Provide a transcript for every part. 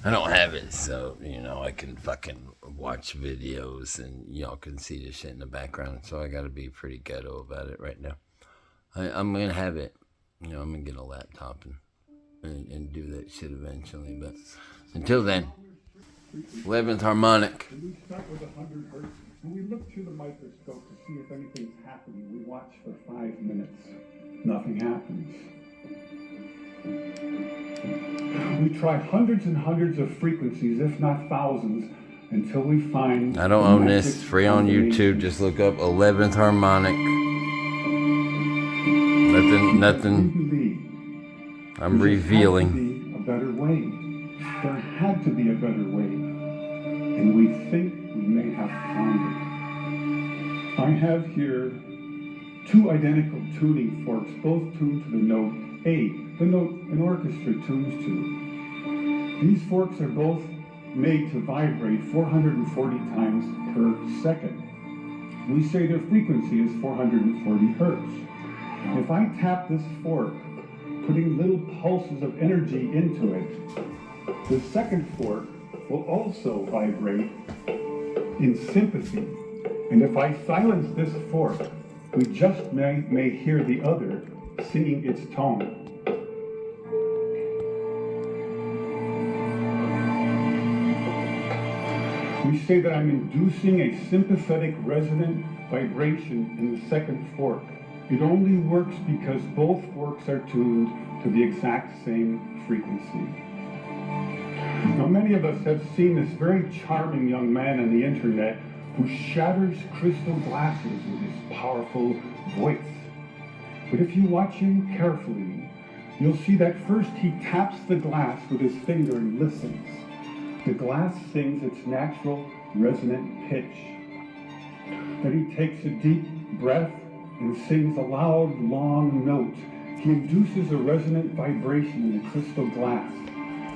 I don't have it, so, I can fucking watch videos and y'all can see the shit in the background. So I gotta be pretty ghetto about it right now. I'm gonna have it. I'm gonna get a laptop and do that shit eventually. But until then, 11th harmonic. And we start with 100 hertz. And we look through the microscope to see if anything's happening. We watch for 5 minutes. Nothing happens. We try hundreds and hundreds of frequencies, if not thousands, until we find... I don't own this. Free on YouTube. Just look up 11th harmonic. Nothing. I'm revealing. A better way. There had to be a better way. And we think we may have found it. I have here 2 identical tuning forks, both tuned to the note A, the note an orchestra tunes to. These forks are both made to vibrate 440 times per second. We say their frequency is 440 hertz. If I tap this fork, putting little pulses of energy into it, the second fork will also vibrate in sympathy. And if I silence this fork, we just may hear the other singing its tone. We say that I'm inducing a sympathetic resonant vibration in the second fork. It only works because both forks are tuned to the exact same frequency. Now, many of us have seen this very charming young man on the internet who shatters crystal glasses with his powerful voice. But if you watch him carefully, you'll see that first he taps the glass with his finger and listens. The glass sings its natural resonant pitch. Then he takes a deep breath and sings a loud, long note. He induces a resonant vibration in the crystal glass.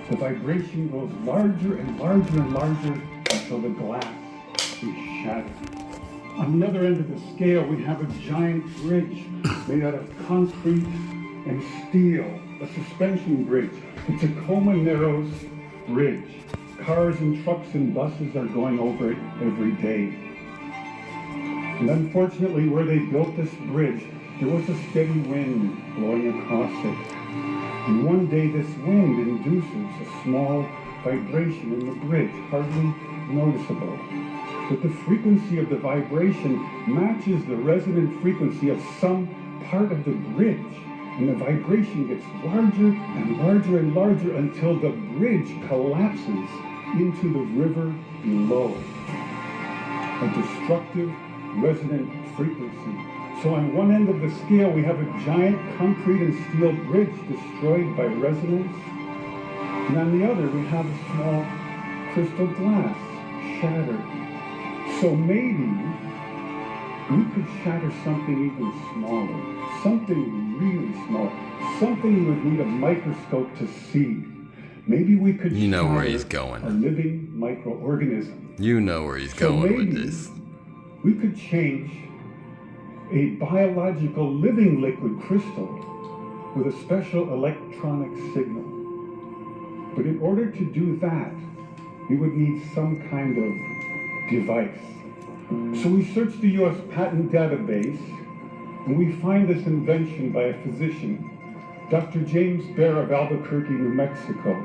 The vibration grows larger and larger and larger until the glass is shattered. On the other end of the scale, we have a giant bridge made out of concrete and steel, a suspension bridge, the Tacoma Narrows Bridge. Cars and trucks and buses are going over it every day. And unfortunately, where they built this bridge, there was a steady wind blowing across it. And one day this wind induces a small vibration in the bridge, hardly noticeable. But the frequency of the vibration matches the resonant frequency of some part of the bridge. And the vibration gets larger and larger and larger until the bridge collapses into the river below. A destructive resonant frequency. So on one end of the scale, we have a giant concrete and steel bridge destroyed by resonance. And on the other, we have a small crystal glass shattered. So maybe we could shatter something even smaller, something really small, something you would need a microscope to see. Maybe we could shatter where he's going. A living microorganism. You know where he's going with this. We could change a biological living liquid crystal with a special electronic signal. But in order to do that, we would need some kind of device. So we search the U.S. patent database, and we find this invention by a physician, Dr. James Bear of Albuquerque, New Mexico.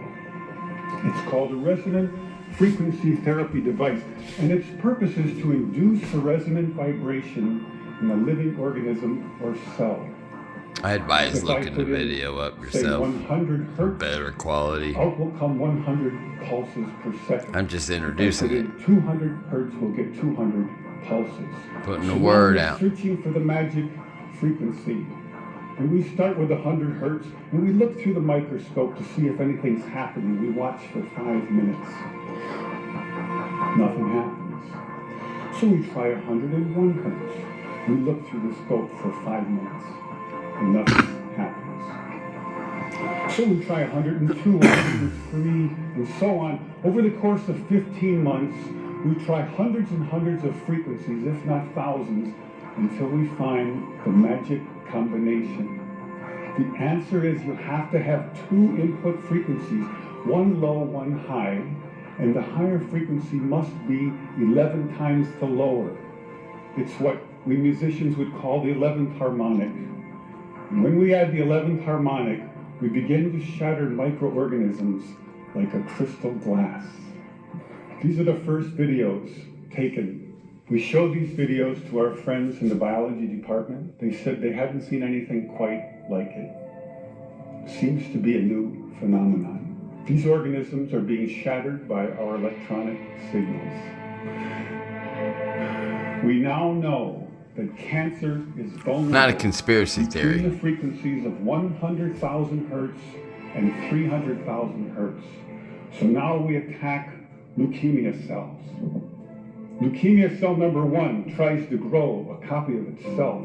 It's called a resonant frequency therapy device, and its purpose is to induce a resonant vibration in a living organism or cell. I advise looking the video up yourself. 100 hertz, better quality. Out will come 100 pulses per second. I'm just introducing it. 200 hertz will get 200 pulses. Putting the word out. Searching for the magic frequency. And we start with 100 hertz, and we look through the microscope to see if anything's happening. We watch for 5 minutes. Nothing happens. So we try 101 hertz. We look through the scope for 5 minutes, and nothing happens. So we try 102, 103, and so on. Over the course of 15 months, we try hundreds and hundreds of frequencies, if not thousands, until we find the magic combination. The answer is you have to have 2 input frequencies, one low, one high, and the higher frequency must be 11 times the lower. It's what we musicians would call the 11th harmonic. And when we add the 11th harmonic, we begin to shatter microorganisms like a crystal glass. These are the first videos taken. We showed these videos to our friends in the biology department. They said they hadn't seen anything quite like it. Seems to be a new phenomenon. These organisms are being shattered by our electronic signals. We now know that cancer is vulnerable. Not a conspiracy theory. Between the frequencies of 100,000 hertz and 300,000 hertz. So now we attack leukemia cells. Leukemia cell number 1 tries to grow a copy of itself,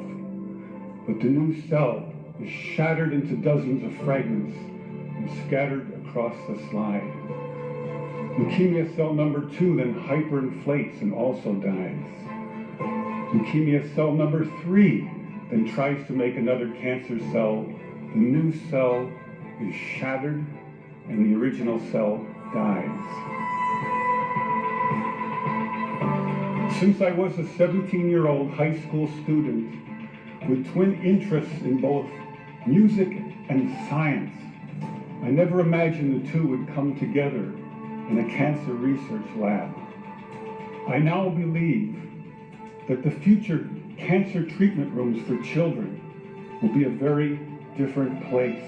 but the new cell is shattered into dozens of fragments and scattered across the slide. Leukemia cell number 2 then hyperinflates and also dies. Leukemia cell number 3 then tries to make another cancer cell. The new cell is shattered and the original cell dies. Since I was a 17-year-old high school student with twin interests in both music and science, I never imagined the two would come together in a cancer research lab. I now believe that the future cancer treatment rooms for children will be a very different place.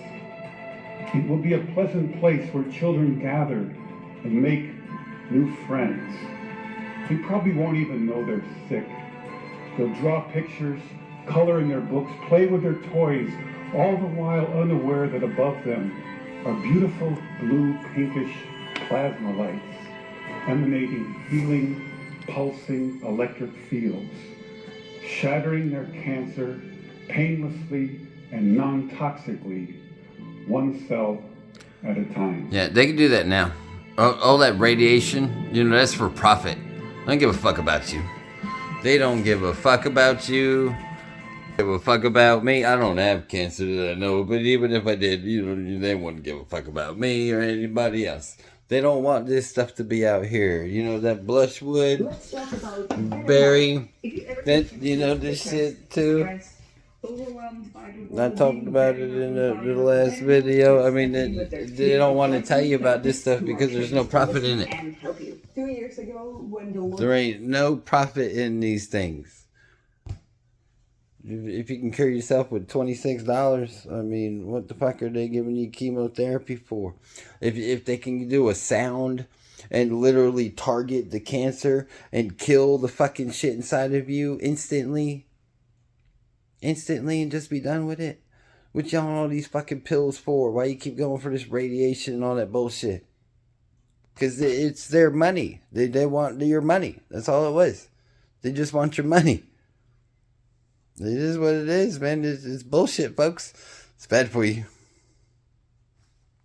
It will be a pleasant place where children gather and make new friends. They probably won't even know they're sick. They'll draw pictures, color in their books, play with their toys, all the while unaware that above them are beautiful blue pinkish plasma lights emanating healing, pulsing electric fields, shattering their cancer painlessly and non-toxically, one cell at a time. Yeah, they can do that now. All that radiation, that's for profit. I don't give a fuck about you. They don't give a fuck about you. Give a fuck about me. I don't have cancer that I know, but even if I did, they wouldn't give a fuck about me or anybody else. They don't want this stuff to be out here. That Blushwood, Berry, that, this shit too. I talked about it in the last video. I mean, they don't want to tell you about this stuff because there's no profit in it. 2 years ago, when there ain't no profit in these things. If you can cure yourself with $26, I mean, what the fuck are they giving you chemotherapy for? If they can do a sound and literally target the cancer and kill the fucking shit inside of you instantly and just be done with it. What y'all all these fucking pills for? Why you keep going for this radiation and all that bullshit? Because it's their money. They want your money. That's all it was. They just want your money. It is what it is, man. It's bullshit, folks. It's bad for you.